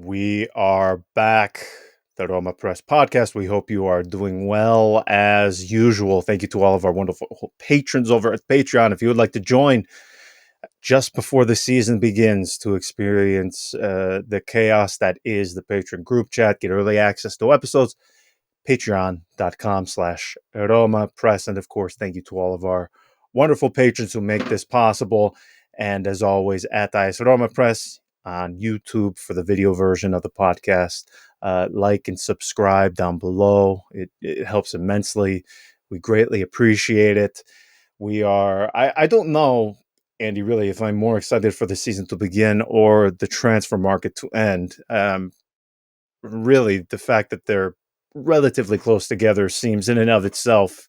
We are back, the RomaPress podcast. We hope you are doing well as usual. Thank you to all of our wonderful patrons over at Patreon. If you would like to join just before the season begins to experience the chaos that is the patron group chat, get early access to episodes, patreon.com/RomaPress. And of course, thank you to all of our wonderful patrons who make this possible. And as always, at RomaPress on YouTube for the video version of the podcast. Like and subscribe down below. It helps immensely. We greatly appreciate it. I don't know, Andy, really, if I'm more excited for the season to begin or the transfer market to end. Really, the fact that they're relatively close together seems in and of itself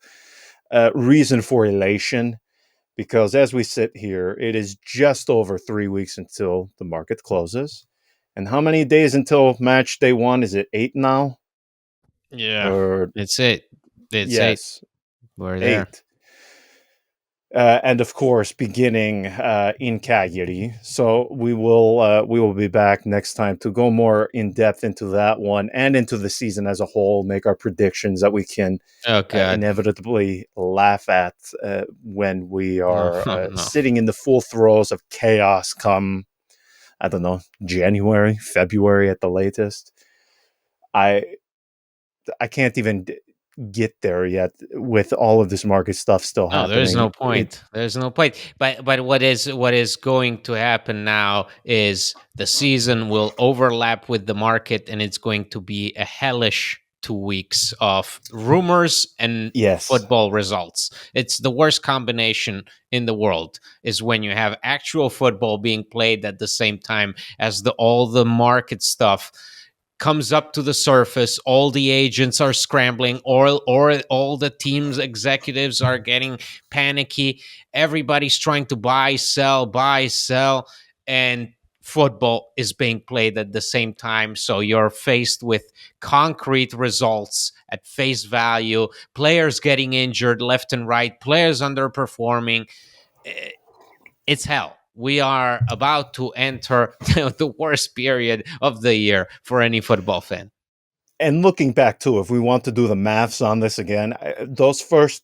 reason for elation. Because as we sit here, it is just over 3 weeks until the market closes. And how many days until match day one? Is it 8 now? Yeah, Or it's eight. It's eight. yes, We're there. 8. And of course, beginning in Cagliari. So we will be back next time to go more in depth into that one and into the season as a whole. Make our predictions that we can Oh God. inevitably laugh at when we No, are no. sitting in the full throes of chaos. Come, I don't know, January, February at the latest. I can't even get there yet with all of this market stuff still No, there's happening. no point. There's no point. But what is going to happen now is the season will overlap with the market, and it's going to be a hellish 2 weeks of rumors and Yes. football results. It's the worst combination in the world is when you have actual football being played at the same time as all the market stuff comes up to the surface. All the agents are scrambling, or all the teams executives are getting panicky. Everybody's trying to buy, sell, and football is being played at the same time. So you're faced with concrete results at face value, players getting injured left and right, players underperforming. It's hell. We are about to enter the worst period of the year for any football fan. And looking back too, if we want to do the maths on this again, those first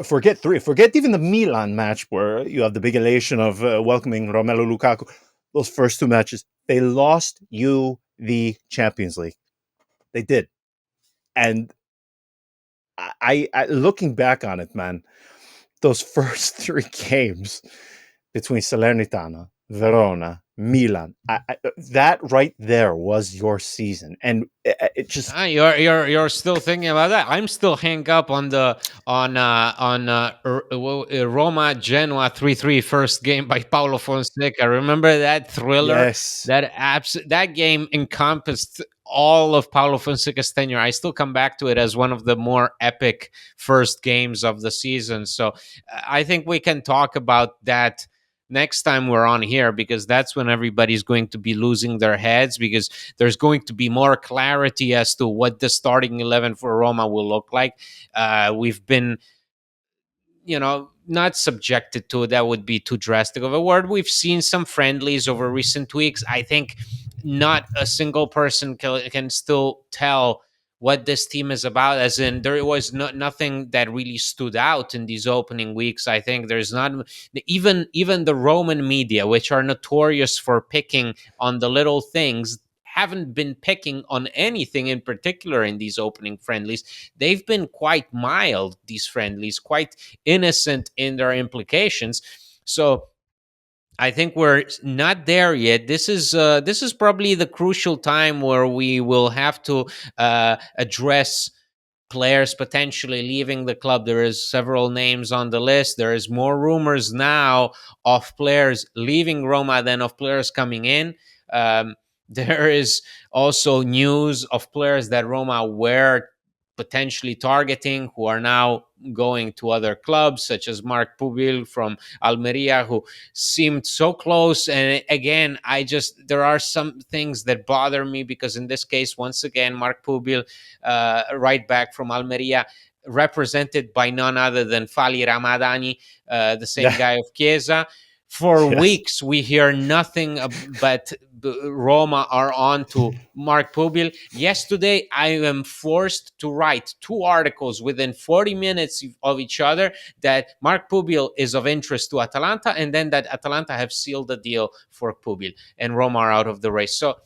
forget even the Milan match where you have the big elation of welcoming Romelu Lukaku. Those first two matches, they lost you the Champions League. They did. And I looking back on it, man, those first 3 games between Salernitana, Verona, Milan, that right there was your season, and it just You're still thinking about that. I'm still hang up on the Roma Genoa 3-3 first game by Paulo Fonseca. Remember that thriller? yes, That game encompassed all of Paulo Fonseca's tenure. I still come back to it as one of the more epic first games of the season. So I think we can talk about that next time we're on here, because that's when everybody's going to be losing their heads, because there's going to be more clarity as to what the starting 11 for Roma will look like. We've been, not subjected to, that would be too drastic of a word. We've seen some friendlies over recent weeks. I think not a single person can still tell what this team is about, as in there was nothing that really stood out in these opening weeks. I think there's not even the Roman media, which are notorious for picking on the little things, haven't been picking on anything in particular in these opening friendlies. They've been quite mild, these friendlies, quite innocent in their implications. So I think we're not there yet. This is probably the crucial time where we will have to address players potentially leaving the club. There is several names on the list. There is more rumors now of players leaving Roma than of players coming in. There is also news of players that Roma were potentially targeting who are now going to other clubs, such as Mark Pubil from Almeria, who seemed so close. And again, there are some things that bother me, because in this case, once again, Mark Pubil, right back from Almeria, represented by none other than Fali Ramadani, the same guy of Chiesa. For Yes. weeks, we hear nothing but Roma are on to Mark Pubil. Yesterday, I am forced to write two articles within 40 minutes of each other that Mark Pubil is of interest to Atalanta, and then that Atalanta have sealed the deal for Pubil, and Roma are out of the race. So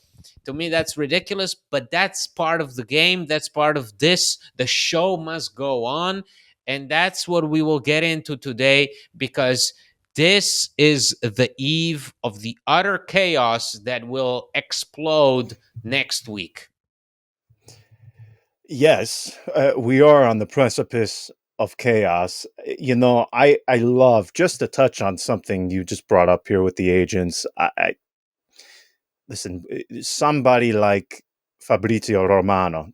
to me, that's ridiculous, but that's part of the game. That's part of this. The show must go on. And that's what we will get into today, because this is the eve of the utter chaos that will explode next week. Yes, we are on the precipice of chaos. I love, just to touch on something you just brought up here with the agents. I listen, somebody like Fabrizio Romano,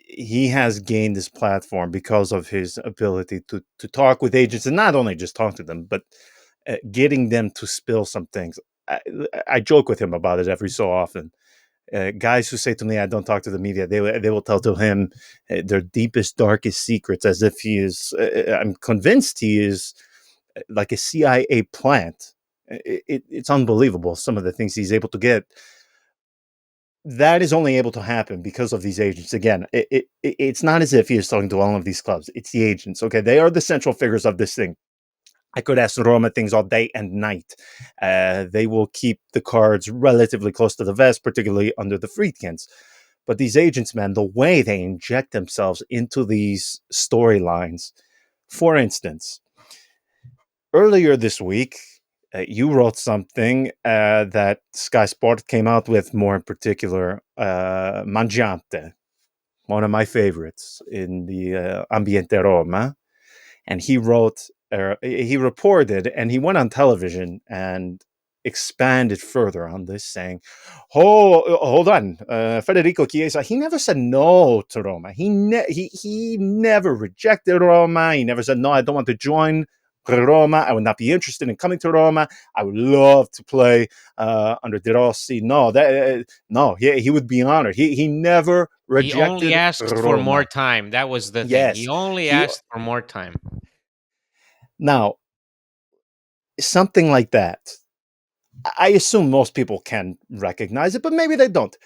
he has gained this platform because of his ability to talk with agents, and not only just talk to them, but getting them to spill some things. I, I joke with him about it every so often. Guys who say to me, "I don't talk to the media," they will tell to him their deepest, darkest secrets, as if he is. I'm convinced he is like a CIA plant. It's unbelievable some of the things he's able to get. That is only able to happen because of these agents. Again, it's not as if he is talking to all of these clubs. It's the agents. Okay, they are the central figures of this thing. I could ask Roma things all day and night. They will keep the cards relatively close to the vest, particularly under the Friedkins. But these agents, man, the way they inject themselves into these storylines. For instance, earlier this week, you wrote something that Sky Sport came out with, more in particular, Mangiante, one of my favorites in the Ambiente Roma. And he reported, and he went on television and expanded further on this, saying, "Oh, hold on, Federico Chiesa. He never said no to Roma. He never rejected Roma. He never said no. I don't want to join Roma. I would not be interested in coming to Roma. I would love to play under De Rossi. No, no. He would be honored. He never He only rejected asked for more Roma. time. That was the thing. He Yes, only he asked for more time. now something like that. I assume most people can recognize it, but maybe they don't.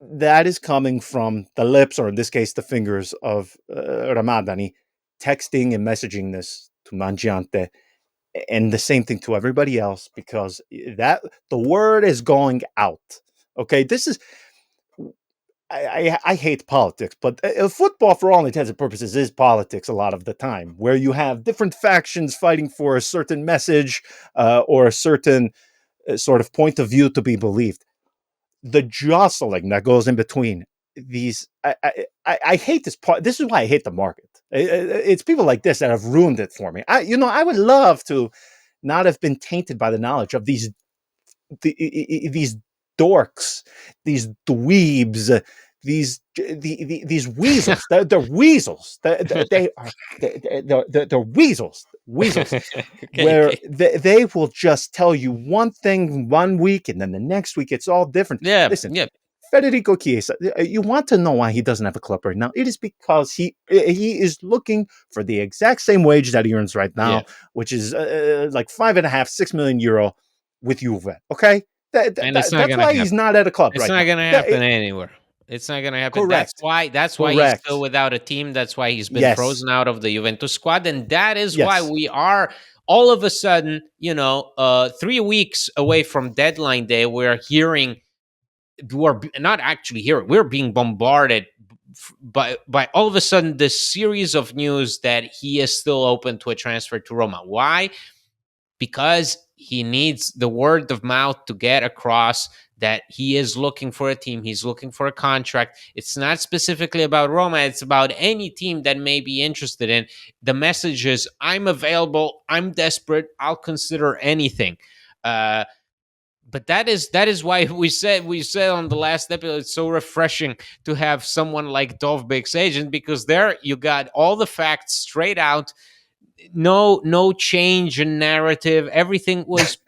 That is coming from the lips, or in this case, the fingers of Ramadani, texting and messaging this to Mangiante, and the same thing to everybody else, because that the word is going out. Okay, this is. I hate politics, but football, for all intents and purposes, is politics a lot of the time, where you have different factions fighting for a certain message or a certain sort of point of view to be believed. The jostling that goes in between these, I hate this part. This is why I hate the market. It's people like this that have ruined it for me. I would love to not have been tainted by the knowledge of these dorks, these dweebs, these weasels. They're weasels. They are they're weasels, Okay, where okay. they will just tell you one thing one week, and then the next week it's all different. Yeah, Listen, yeah. Federico Chiesa, you want to know why he doesn't have a club right now? It is because he is looking for the exact same wage that he earns right Yeah. now, which is like 5.5, 6 million euro with Juve. Okay, And it's not that's gonna why happen. he's not at a club It's right not now. gonna happen anywhere. It's not gonna happen. That's Correct, why he's still correct. without a team. That's why he's been Yes, frozen out of the Juventus squad. And that is why yes. we are all of a sudden, 3 weeks away from deadline day. We're not actually hearing, we're being bombarded by all of a sudden this series of news that he is still open to a transfer to Roma. Why? Because he needs the word of mouth to get across that he is looking for a team, he's looking for a contract. It's not specifically about Roma, it's about any team that may be interested in. The message is, I'm available, I'm desperate, I'll consider anything. But that is why we said on the last episode, it's so refreshing to have someone like Dovbek's agent, because there you got all the facts straight out. No change in narrative. Everything was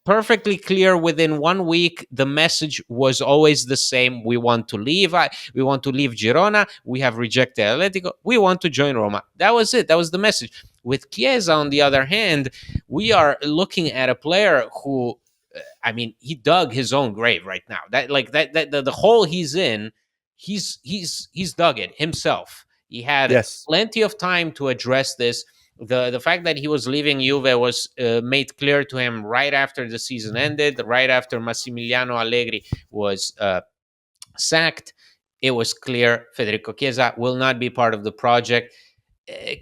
perfectly clear. Within 1 week, the message was always the same: we want to leave. We want to leave Girona. We have rejected Atletico. We want to join Roma. That was it. That was the message. With Chiesa, on the other hand, we are looking at a player who, I mean, he dug his own grave right now. That like that the hole he's in, he's dug it himself. He had Yes. plenty of time to address this. The fact that he was leaving Juve was made clear to him right after the season ended, right after Massimiliano Allegri was sacked. It was clear Federico Chiesa will not be part of the project.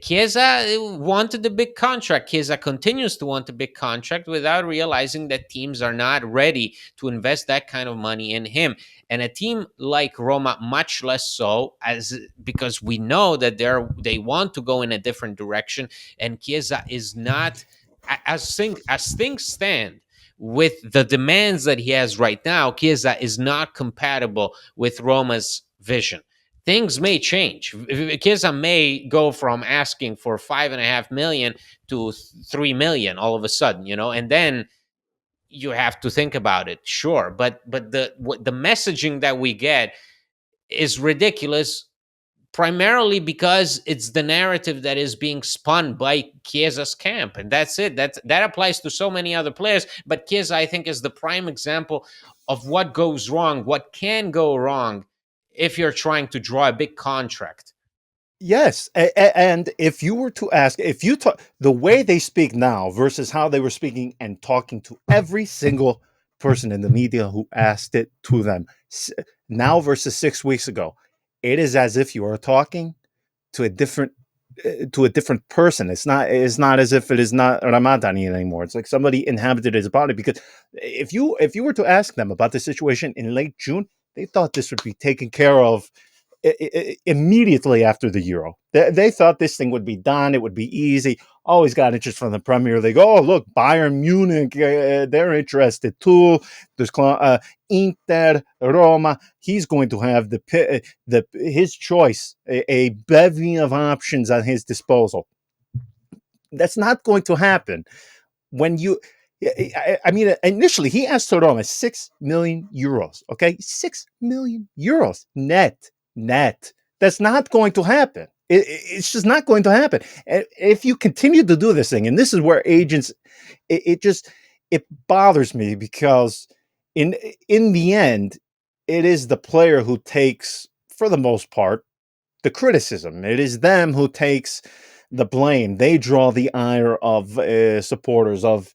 Chiesa wanted a big contract. Chiesa continues to want a big contract without realizing that teams are not ready to invest that kind of money in him. And a team like Roma, much less so, as because we know that they want to go in a different direction. And Chiesa is not, as things stand, with the demands that he has right now, Chiesa is not compatible with Roma's vision. Things may change. Chiesa may go from asking for 5.5 million to 3 million all of a sudden, and then you have to think about it. Sure, but the messaging that we get is ridiculous, primarily because it's the narrative that is being spun by Chiesa's camp, and that's it. That applies to so many other players, but Chiesa, I think, is the prime example of what goes wrong, what can go wrong if you're trying to draw a big contract. Yes, and if you were to ask, if you talk the way they speak now versus how they were speaking and talking to every single person in the media who asked it to them, now versus 6 weeks ago, it is as if you are talking to a different person. It's not as if it is not Ramadani anymore. It's like somebody inhabited his body. Because if you were to ask them about the situation in late June, they thought this would be taken care of immediately after the Euro. They thought this thing would be done. It would be easy. Always got interest from the Premier League. Oh, look, Bayern Munich, they're interested too. There's Inter, Roma. He's going to have his choice, a bevy of options at his disposal. That's not going to happen when you. I mean, initially he asked Roma 6 million euros. Okay, 6 million euros net. That's not going to happen. It's just not going to happen. And if you continue to do this thing, and this is where agents, it bothers me, because in in the end, it is the player who takes, for the most part, the criticism. It is them who takes the blame. They draw the ire of supporters of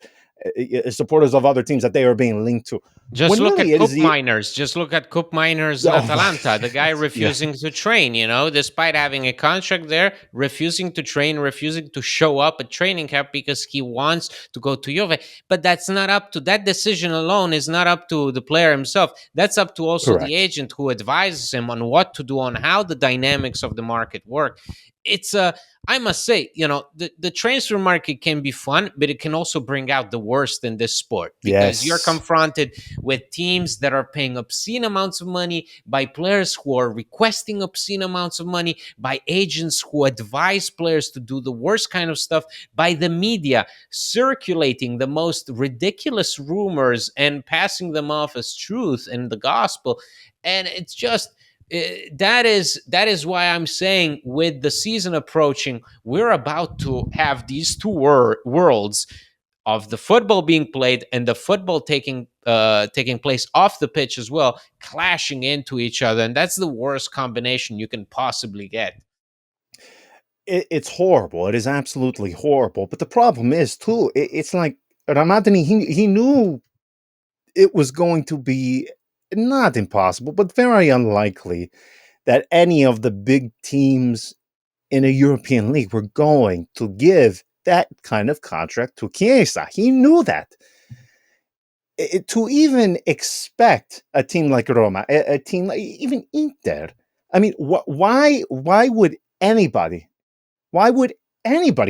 other teams that they are being linked to. Just When look really at it is Cup the Miners. Just look at Cup Miners in oh my Atalanta. The guy yeah, refusing to train, despite having a contract there, refusing to train, refusing to show up at training camp because he wants to go to Juve. But that decision alone is not up to the player himself. That's up to also the correct. agent who advises him on what to do, on how the dynamics of the market work. It's a I must say, the transfer market can be fun, but it can also bring out the worst in this sport, because you're Yes. confronted with teams that are paying obscene amounts of money, by players who are requesting obscene amounts of money, by agents who advise players to do the worst kind of stuff, by the media circulating the most ridiculous rumors and passing them off as truth and the gospel. And it's just that is why I'm saying, with the season approaching, we're about to have these two worlds of the football being played and the football taking place off the pitch as well, clashing into each other, and that's the worst combination you can possibly get. It's horrible. It is absolutely horrible. But the problem is too, it's like Ramadani, he knew it was going to be not impossible, but very unlikely that any of the big teams in a European league were going to give that kind of contract to Chiesa. He knew that. To even expect a team like Roma, a team like even Inter, I mean, why would anybody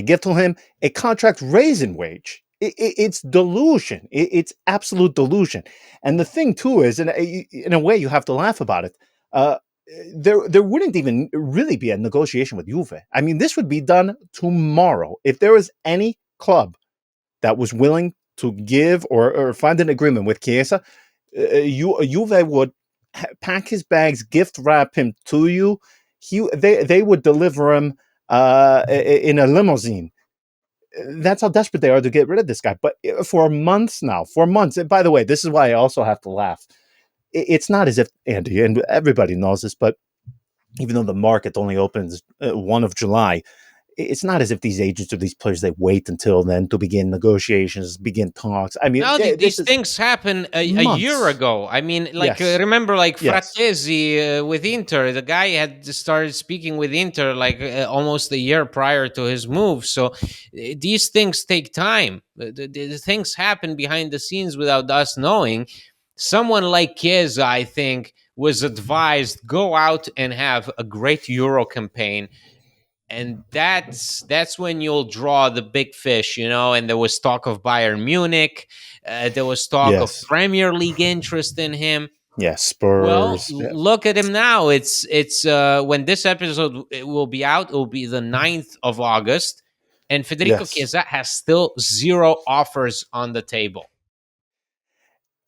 give to him a contract raising wage? It's delusion. It's absolute delusion. And the thing too is, in a way, you have to laugh about it. Uh, there wouldn't even really be a negotiation with Juve. I mean, this would be done tomorrow. If there was any club that was willing to give or find an agreement with Chiesa, Juve would pack his bags, gift wrap him to you. They would deliver him in a limousine. That's how desperate they are to get rid of this guy. But for months now, for months. And by the way, this is why I also have to laugh. It's not as if Andy and everybody knows this, but even though the market only opens 1 of July, it's not as if these agents or these players they wait until then to begin negotiations, begin talks. I mean, No, this these is things happen a year months. ago. I mean, like Yes, remember, like yes, Frattesi with Inter, the guy had started speaking with Inter like almost a year prior to his move. So these things take time. The things happen behind the scenes without us knowing. Someone like Chiesa, I think, was advised go out and have a great Euro campaign, and that's when you'll draw the big fish, you know. And there was talk of Bayern Munich, there was talk of yes, Premier League interest in him. yes. Well, Spurs. Yeah. look at him now. It's when this episode it will be out, it will be the 9th of August, and Federico Yes. Chiesa has still zero offers on the table.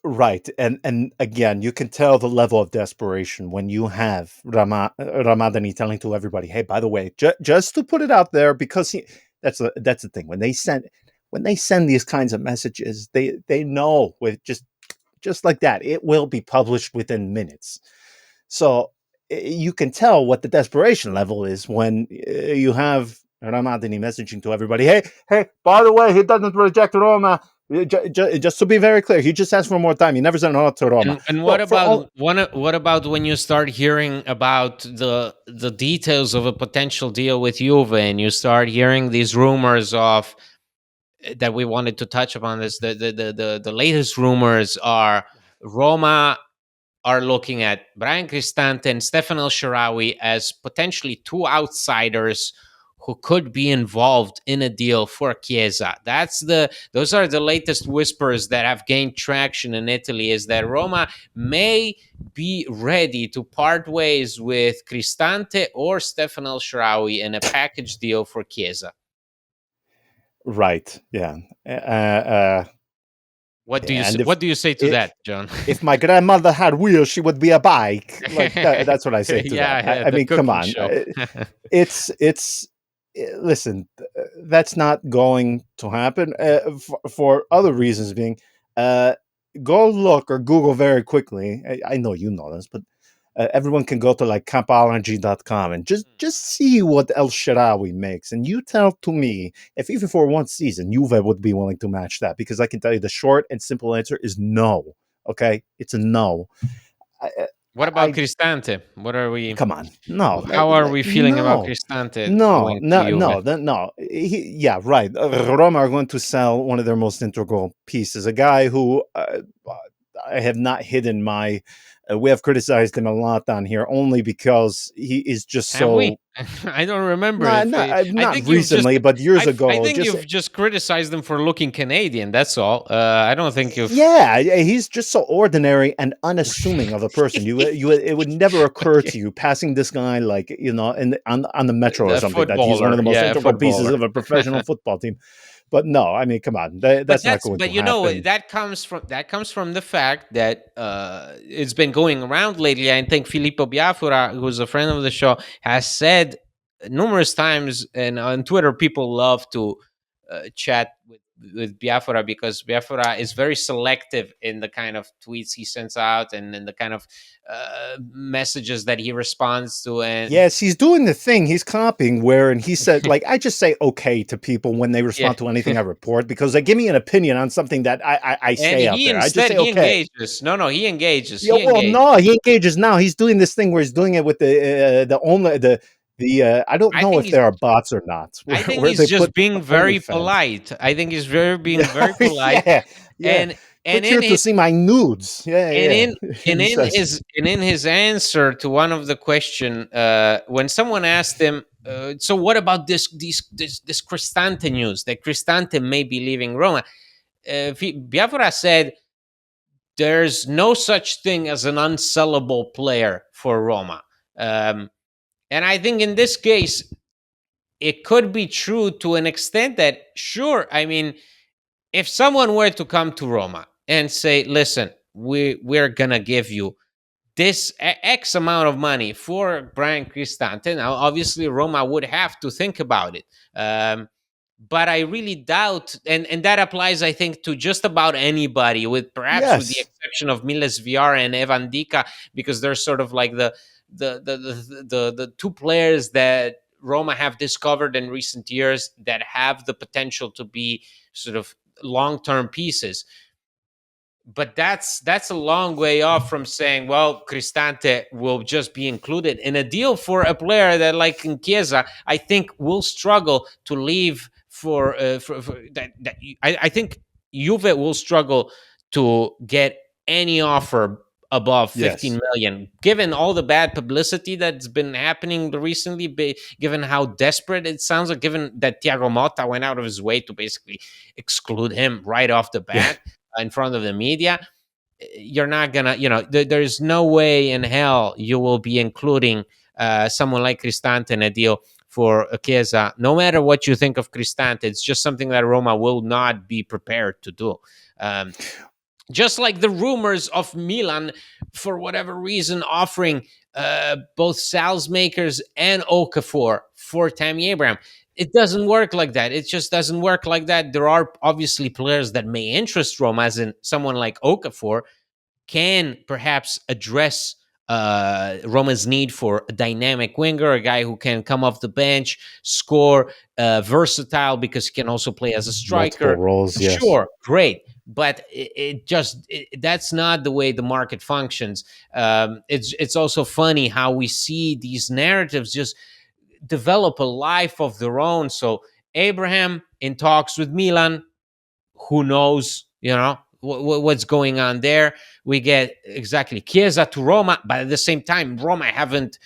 Right, and again, you can tell the level of desperation when you have Ramadani telling to everybody, "Hey, by the way, just to put it out there, because that's the thing when they send these kinds of messages, they know with just like that, it will be published within minutes. So you can tell what the desperation level is when you have Ramadani messaging to everybody, hey, by the way, he doesn't reject Roma. Just to be very clear, he just asked for more time. He never said no to Roma. And Well, for all what about when you start hearing about the details of a potential deal with Juve, and you start hearing these rumors of that we wanted to touch upon this. The latest rumors are Roma are looking at Brian Cristante and Stefan El Shaarawy as potentially two outsiders who could be involved in a deal for Chiesa. Those are the latest whispers that have gained traction in Italy, is that Roma may be ready to part ways with Cristante or Stefan El Shaarawy in a package deal for Chiesa. right, yeah, and What do you say to if that, John? if my grandmother had wheels, she would be a bike. Like that, that's what I say to that. Yeah, yeah, I the mean, come cooking on. show. It's listen, that's not going to happen for other reasons being uh go look or Google very quickly. I know you know this, but everyone can go to like campology.com and just see what El Sharawi makes, and you tell to me if even for one season Juve would be willing to match that, because I can tell you the short and simple answer is no. Okay, it's a no. I, What about I Cristante? What are we? come on, no, How are we feeling about no. Cristante No, going to no, Juve? no, no. Yeah, right. Roma are going to sell one of their most integral pieces. A guy who I have not hidden my. We have criticized him a lot on here only because he is just Have we? so. I don't remember Not, if not, I not think you've just. recently, but years I ago. think Just you've just criticized them for looking Canadian. That's all. I don't think you've. yeah, he's just so ordinary and unassuming of a person. It would never occur Okay. to you passing this guy like on the metro or The something that he's one of footballer, the most yeah, integral pieces footballer. of a professional football team. But no, I mean, come on, But that's not going to you know, happen. that comes from the fact that it's been going around lately. I think Filippo Biafora, who's a friend of the show, has said numerous times, and on Twitter people love to chat with Biafora, because Biafora is very selective in the kind of tweets he sends out, and in the kind of messages that he responds to. And Yes, he's doing the thing. He's copying where, and he said, like, I just say okay to people when they yeah. respond to anything I report because they give me an opinion on something that I And say out he there. I just instead say he okay. engages. No, he engages. Yeah, He well, engages. no, he engages now. He's doing this thing where he's doing it with the only the I don't I know think if he's there are bots or not I think where he's they just put being very OnlyFans. polite. I think he's very being Yeah, very polite, yeah, yeah. and Click in here to his see my nudes. Yeah, and yeah. in He says, in his answer to one of the question, when someone asked him, so what about this Cristante news that Cristante may be leaving Roma? Biafra said there's no such thing as an unsellable player for Roma. Um, and I think in this case, it could be true to an extent that, sure, I mean, if someone were to come to Roma and say, listen, we're going to give you this X amount of money for Brian Cristante, now obviously Roma would have to think about it. But I really doubt, and that applies, I think, to just about anybody, with perhaps with the Yes. exception of Miles VR and Evan Dika, because they're sort of like the two players that Roma have discovered in recent years that have the potential to be sort of long term pieces. But that's a long way off from saying, well, Cristante will just be included in a deal for a player that, like in Chiesa, I think will struggle to leave for that. I think Juve will struggle to get any offer above 15 Yes. million, given all the bad publicity that's been happening recently, given how desperate it sounds like, given that Thiago Motta went out of his way to basically exclude him right off the Yeah. bat in front of the media. You're not gonna, there's no way in hell you will be including someone like Cristante in a deal for Chiesa. No matter what you think of Cristante, it's just something that Roma will not be prepared to do. um, just like the rumors of Milan, for whatever reason, offering both Salzmakers and Okafor for Tammy Abraham. It doesn't work like that. It just doesn't work like that. There are obviously players that may interest Roma, as in someone like Okafor, can perhaps address Roma's need for a dynamic winger, a guy who can come off the bench, score, versatile because he can also play as a Multiple striker. roles. Yes. Sure, great, but that's not the way the market functions. It's also funny how we see these narratives just develop a life of their own. So Abraham in talks with Milan, who knows, what's going on there. We get exactly Chiesa to Roma, but at the same time, Roma haven't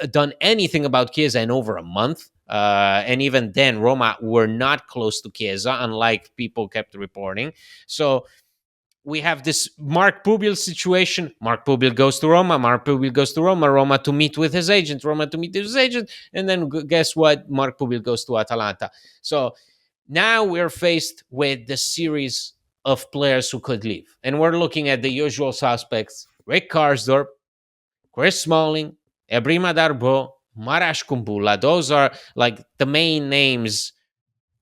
done anything about Chiesa in over a month. And even then, Roma were not close to Chiesa, unlike people kept reporting. So we have this Mark Pubil situation. Mark Pubil goes to Roma. Mark Pubil goes to Roma. Roma to meet with his agent. Roma to meet with his agent. And then guess what? Mark Pubil goes to Atalanta. So now we're faced with the series of players who could leave. And we're looking at the usual suspects: Rick Karsdorp, Chris Smalling, Ebrima Darbo, Marash Kumbula. Those are like the main names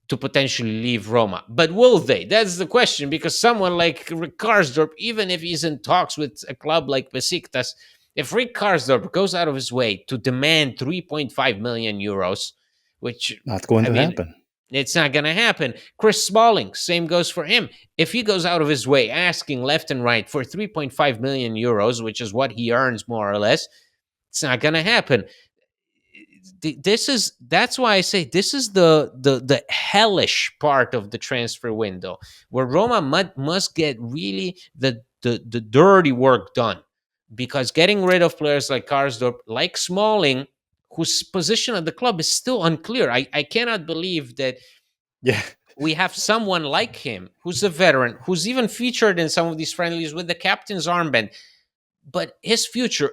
to potentially leave Roma. But will they? That's the question, because someone like Rick Karsdorp, even if he's in talks with a club like Besiktas, if Rick Karsdorp goes out of his way to demand 3.5 million euros, which, Not going I to mean, happen. it's not going to happen. Chris Smalling, same goes for him. If he goes out of his way asking left and right for 3.5 million euros, which is what he earns more or less, it's not going to happen. That's why I say this is the hellish part of the transfer window, where Roma must get really the dirty work done, because getting rid of players like Karsdorp, like Smalling, whose position at the club is still unclear. I cannot believe that Yeah. we have someone like him, who's a veteran, who's even featured in some of these friendlies with the captain's armband, but his future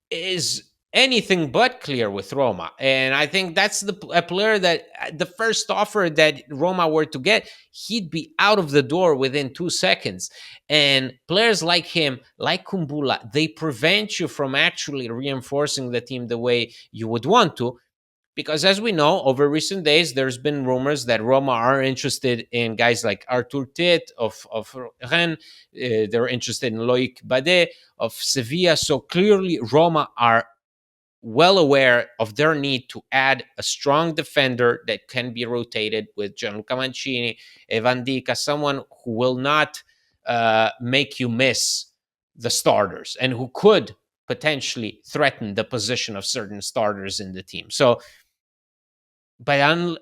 is anything but clear with Roma. And I think that's a player that the first offer that Roma were to get, he'd be out of the door within 2 seconds. And players like him, like Kumbula, they prevent you from actually reinforcing the team the way you would want to. Because as we know, over recent days, there's been rumors that Roma are interested in guys like Artur Tit of Rennes. They're interested in Loic Badet of Sevilla. So clearly, Roma are well aware of their need to add a strong defender that can be rotated with Gianluca Mancini, Evan Dika, someone who will not make you miss the starters and who could potentially threaten the position of certain starters in the team. So, but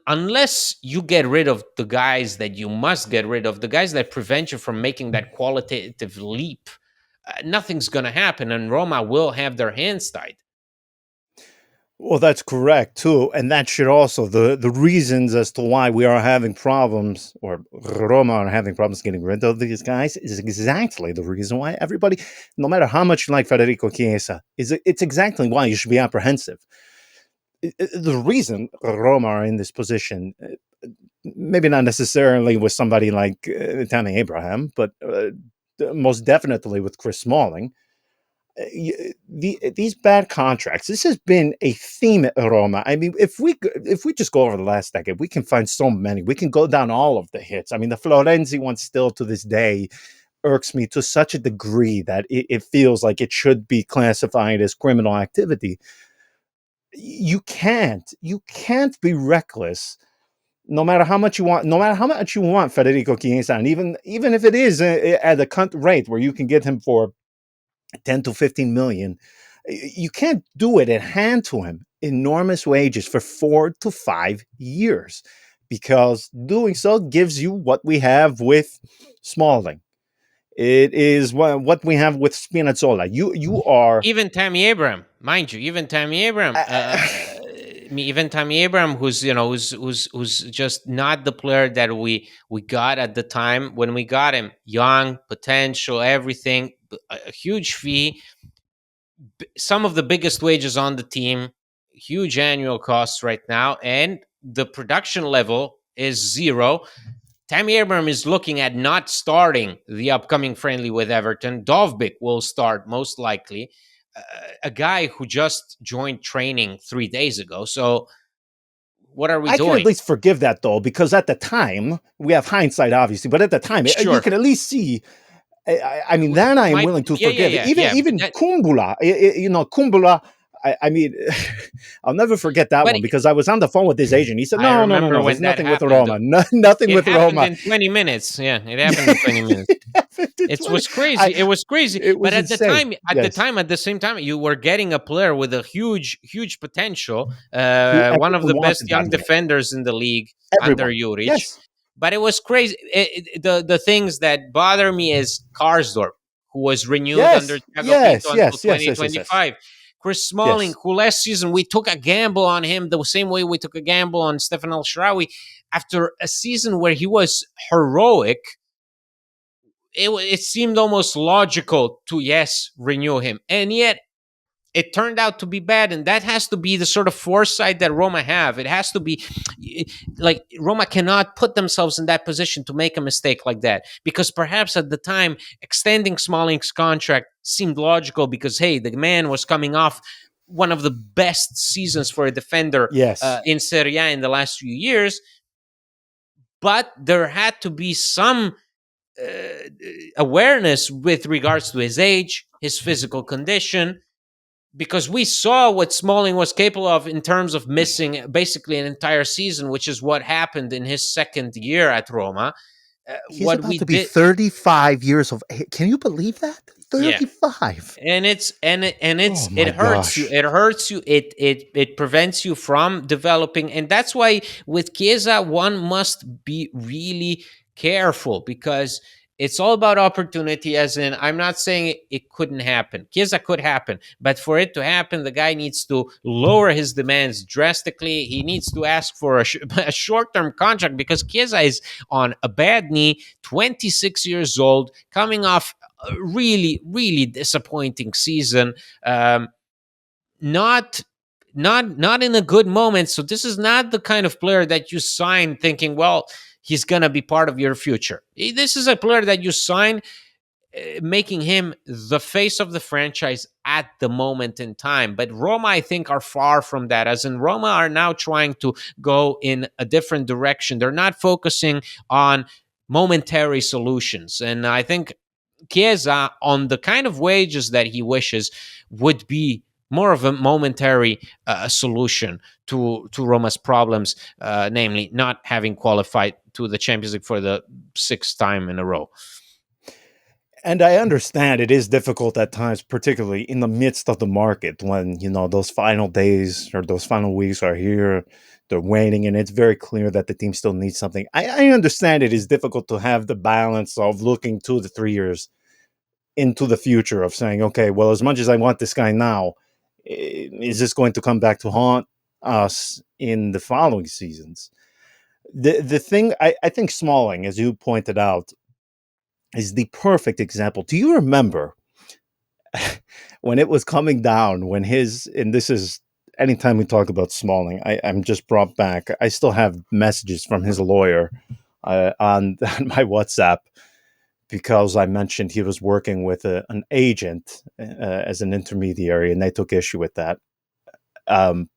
unless you get rid of the guys that you must get rid of, the guys that prevent you from making that qualitative leap, nothing's going to happen, and Roma will have their hands tied. Well, that's correct too, and that should also the reasons as to why we are having problems, or Roma are having problems getting rid of these guys, is exactly the reason why everybody, no matter how much you like Federico Chiesa, it's exactly why you should be apprehensive. The reason Roma are in this position, maybe not necessarily with somebody like Tammy Abraham, but most definitely with Chris Smalling, these bad contracts. This has been a theme at Roma. I mean, if we just go over the last decade, we can find so many. We can go down all of the hits. I mean, the Florenzi one still to this day irks me to such a degree that it feels like it should be classified as criminal activity. You can't be reckless no matter how much you want, Federico Chiesa, and even if it is at a cunt rate where you can get him for 10 to 15 million, you can't do it and hand to him enormous wages for 4 to 5 years, because doing so gives you what we have with Smalling. It is what we have with Spinazzola. You are Even Tammy Abraham, mind you, even Tammy Abraham, even Tammy Abraham, who's who's just not the player that we got at the time when we got him. Young, potential, everything, a huge fee, some of the biggest wages on the team, huge annual costs right now, and the production level is zero. Tammy Abraham is looking at not starting the upcoming friendly with Everton. Dovbyk will start most likely. A guy who just joined training 3 days ago. So what are we I can at doing? least forgive that, though, because at the time, we have hindsight, obviously, but at the time, you Sure. can at least see. I mean, then I am My willing to Yeah, yeah, forgive. yeah, Even yeah. But even Kumbula, Kumbula. I mean, I'll never forget that but one, because I was on the phone with his agent. He said, I "No, no, no, remember no. when There's that nothing with happened. Roma. No, nothing It with happened Roma." in 20 minutes. Yeah, it happened in 20 minutes. It happened in It 20. was crazy. It was crazy. It But was insane. Yes, at the same time, you were getting a player with a huge, huge potential. who One of the everyone best wanted that young man. defenders in the league under Everyone. Juric. Yes, But it was crazy. The things that bother me is Karsdorp, who was renewed under yes, Thiago Pinto yes, until yes, yes, yes, yes, yes. 2025. Chris Smalling, Yes. who last season we took a gamble on him the same way we took a gamble on Stefan El Sharawi after a season where he was heroic. It seemed almost logical to, yes, renew him, and yet it turned out to be bad. And that has to be the sort of foresight that Roma have. It has to be like Roma cannot put themselves in that position to make a mistake like that, because perhaps at the time extending Smalling's contract seemed logical, because hey, the man was coming off one of the best seasons for a defender Yes. in Serie A in the last few years. But there had to be some uh, awareness with regards to his age, his physical condition, because we saw what Smalling was capable of in terms of missing basically an entire season, which is what happened in his second year at Roma. He's What about we to be did, 35 years of age. Can you believe that? yeah, 35. and Oh it my hurts you. gosh. It hurts you. It prevents you from developing, and that's why with Chiesa one must be really careful, because it's all about opportunity. As in, I'm not saying it couldn't happen. Chiesa could happen, but for it to happen, the guy needs to lower his demands drastically. He needs to ask for a short-term contract, because Chiesa is on a bad knee, 26 years old, coming off a really, really disappointing season. Um, not not in a good moment. So this is not the kind of player that you sign thinking, well, he's gonna be part of your future. This is a player that you sign making him the face of the franchise at the moment in time. But Roma, I think, are far from that. As in, Roma are now trying to go in a different direction. They're not focusing on momentary solutions. And I think Chiesa, on the kind of wages that he wishes, would be more of a momentary solution to Roma's problems, namely not having qualified to the Champions League for the sixth time in a row. And I understand it is difficult at times, particularly in the midst of the market, when, those final days or those final weeks are here, they're waiting, and it's very clear that the team still needs something. I understand it is difficult to have the balance of looking 2 to 3 years into the future, of saying, okay, well, as much as I want this guy now, is this going to come back to haunt us in the following seasons? The thing, I think Smalling, as you pointed out, is the perfect example. Do you remember when it was coming down, when and this is, anytime we talk about Smalling, I'm just brought back. I still have messages from his lawyer on, on my WhatsApp, because I mentioned he was working with an agent as an intermediary, and they took issue with that. Um,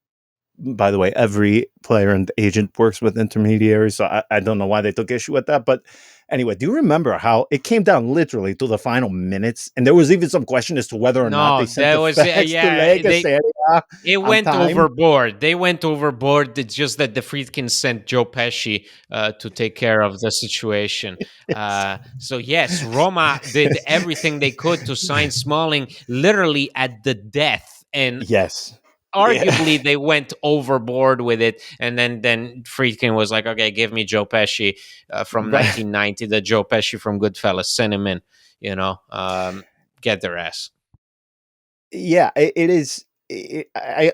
by the way, every player and agent works with intermediaries, so I don't know why they took issue with that. But anyway, do you remember how it came down literally to the final minutes, and there was even some question as to whether or not they No, sent that the was fax to yeah. Lega Serie A It on went time? overboard. They went overboard. It's just that the Friedkins sent Joe Pesci to take care of the situation. Yes. So yes, Roma did everything they could to sign Smalling, literally at the death, and Yes. Yeah. arguably they went overboard with it. And then Friedkin was like, "Okay, give me Joe Pesci from Right. 1990, the Joe Pesci from Goodfellas. Send him in. Get their ass." Yeah, it is.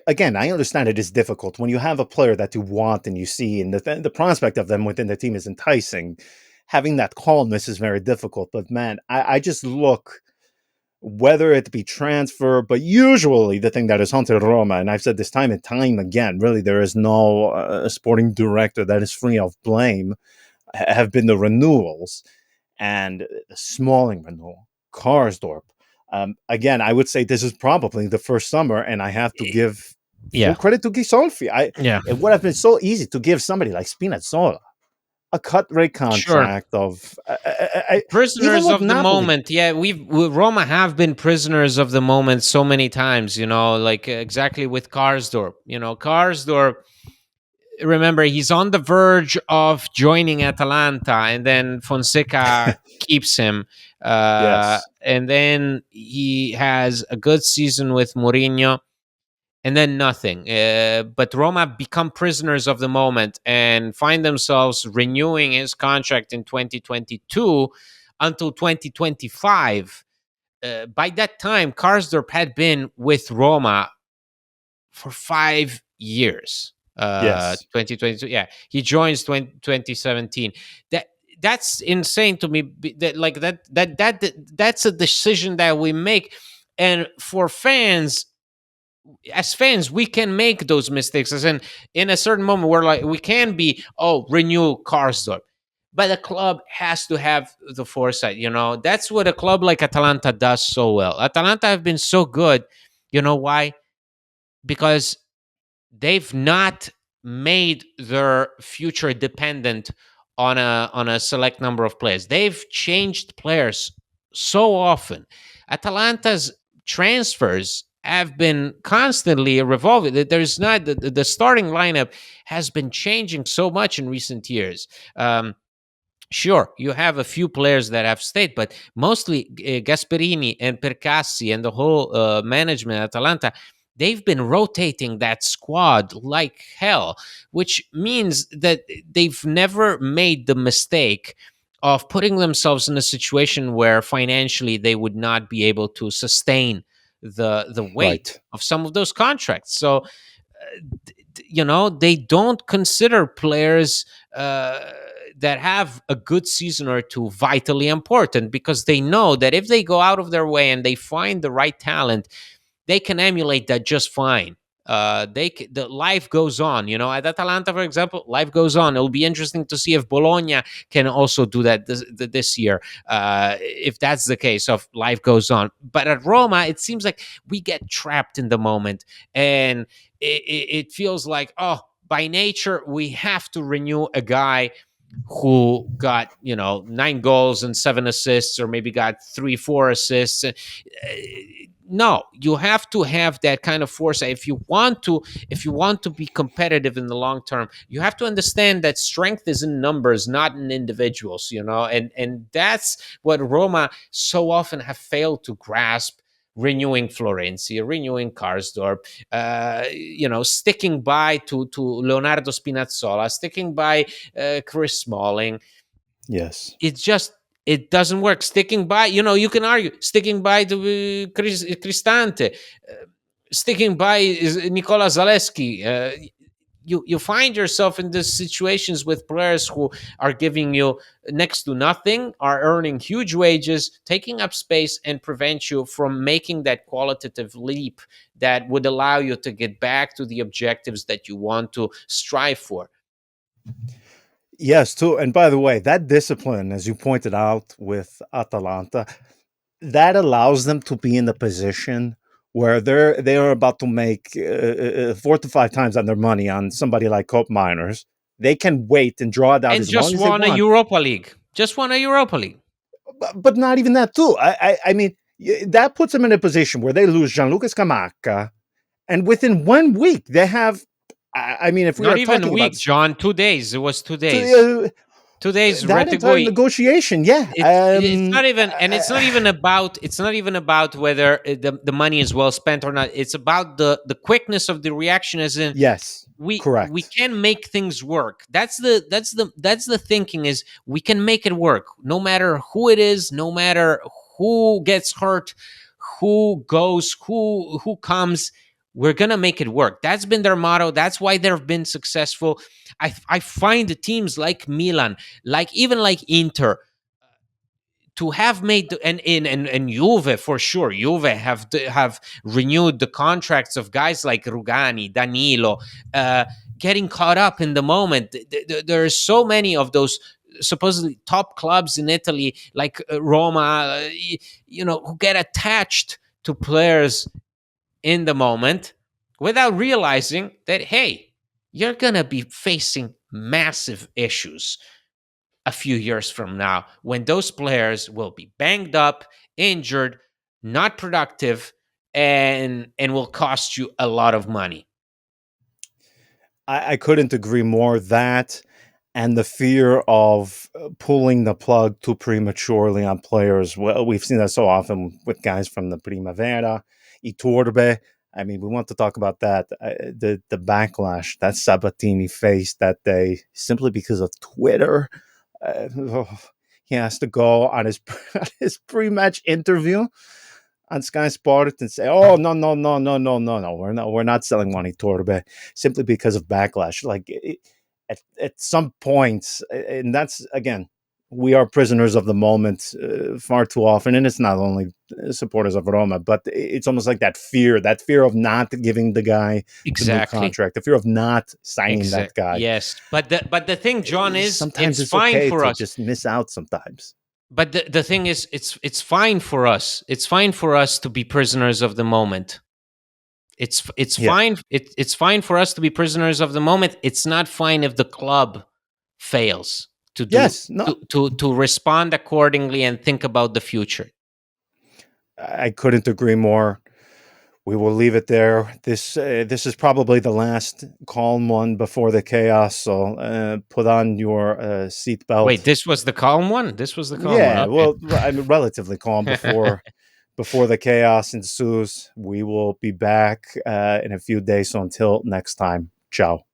Again, I understand it is difficult when you have a player that you want and you see, and the prospect of them within the team is enticing. Having that calmness is very difficult. But man, I just look whether it be transfer, but usually the thing that is haunted Roma, and I've said this time and time again, really there is no sporting director that is free of blame, have been the renewals and the Smalling renewal, Karsdorp. Again, I would say this is probably the first summer, and I have to give full Yeah, credit to Gisolfi. yeah, It would have been so easy to give somebody like Spinazzola a cut rate sure. contract of even Prisoners with of the Napoli. moment. Yeah, Roma have been prisoners of the moment so many times. Like exactly with Karsdorp. Karsdorp. Remember, he's on the verge of joining Atalanta, and then Fonseca keeps him. Yes, And then he has a good season with Mourinho, and then nothing. But Roma become prisoners of the moment and find themselves renewing his contract in 2022 until 2025. By that time, Karsdorp had been with Roma for 5 years. yes, 2022, yeah, he joins 2017. That that's insane to me. That like that's a decision that we make, and for fans, as fans, we can make those mistakes. As in a certain moment, we're like, we can be, oh, renew Karsdorp, but the club has to have the foresight. That's what a club like Atalanta does so well. Atalanta have been so good. You know why? Because they've not made their future dependent on a select number of players. They've changed players so often. Atalanta's transfers have been constantly revolving. There's not the starting lineup has been changing so much in recent years. Sure, you have a few players that have stayed, but mostly Gasperini and Percassi and the whole management at Atalanta, they've been rotating that squad like hell, which means that they've never made the mistake of putting themselves in a situation where financially they would not be able to sustain the weight right. of some of those contracts. So they don't consider players that have a good season or two vitally important, because they know that if they go out of their way and they find the right talent, they can emulate that just fine. The life goes on. At Atalanta, for example, life goes on. It'll be interesting to see if Bologna can also do that this year. If that's the case, of life goes on. But at Roma, it seems like we get trapped in the moment, and it feels like, oh, by nature we have to renew a guy who got 9 goals and 7 assists, or maybe got 3 4 assists. No, you have to have that kind of foresight if you want to be competitive in the long term. You have to understand that strength is in numbers, not in individuals. And that's what Roma so often have failed to grasp. Renewing Florenzi, renewing Karsdorp, sticking by to Leonardo Spinazzola, sticking by Chris Smalling. Yes, It's just, it doesn't work. Sticking by, you can argue sticking by to Cristante, sticking by is Nicola Zaleski. You find yourself in these situations with players who are giving you next to nothing, are earning huge wages, taking up space, and prevent you from making that qualitative leap that would allow you to get back to the objectives that you want to strive for. Yes, too. And by the way, that discipline, as you pointed out with Atalanta, that allows them to be in the position where they are about to make 4 to 5 times on their money on somebody like Cope Miners. They can wait and draw it out And as long just as they won a want, Europa League. Just won a Europa League. but not even that too. I mean, that puts them in a position where they lose Gianluca Scamacca, and within 1 week they have. I mean, if we Not are even a talking about week, John. 2 days. It was 2 days. to, 2 days. that entire Retegui. negotiation, yeah, It's not even, and it's not even about whether the money is well spent or not. It's about the quickness of the reaction, as in yes, we correct. can make things work. That's the thinking, is we can make it work, no matter who it is, no matter who gets hurt, who goes, who comes. We're gonna make it work. That's been their motto. That's why they've been successful. I find the teams like Milan, like even like Inter, to have made and Juve, for sure. Juve have renewed the contracts of guys like Rugani, Danilo, uh, getting caught up in the moment. There are so many of those supposedly top clubs in Italy, like Roma, who get attached to players in the moment without realizing that, hey, you're gonna be facing massive issues a few years from now, when those players will be banged up, injured, not productive, and will cost you a lot of money. I couldn't agree more. That and the fear of pulling the plug too prematurely on players. Well, we've seen that so often with guys from the Primavera, Iturbe. I mean, we want to talk about that. The backlash that Sabatini faced that day simply because of Twitter. Oh, he has to go on his on his pre-match interview on Sky Sport and say, "Oh, no, no, no, no, no, no, no, we're not selling Juan Iturbe," simply because of backlash. Like at some points, and that's again, we are prisoners of the moment far too often, and it's not only supporters of Roma, but it's almost like that fear of not giving the guy the new Exactly. contract, the fear of not signing that Exact. guy. Yes, but the thing, John, is Sometimes it's it's fine okay for to us. just miss out. Sometimes, But the thing is, it's fine for us. It's fine for us to be prisoners of the moment. It's yeah, fine. It's fine for us to be prisoners of the moment. It's not fine if the club fails to do yes, no, to respond accordingly and think about the future. I couldn't agree more. We will leave it there. This is probably the last calm one before the chaos. So put on your Wait, seatbelt. this was the calm one. This was the calm one. Yeah, Okay. well, I'm relatively calm before the chaos ensues. We will be back in a few days. So until next time, ciao.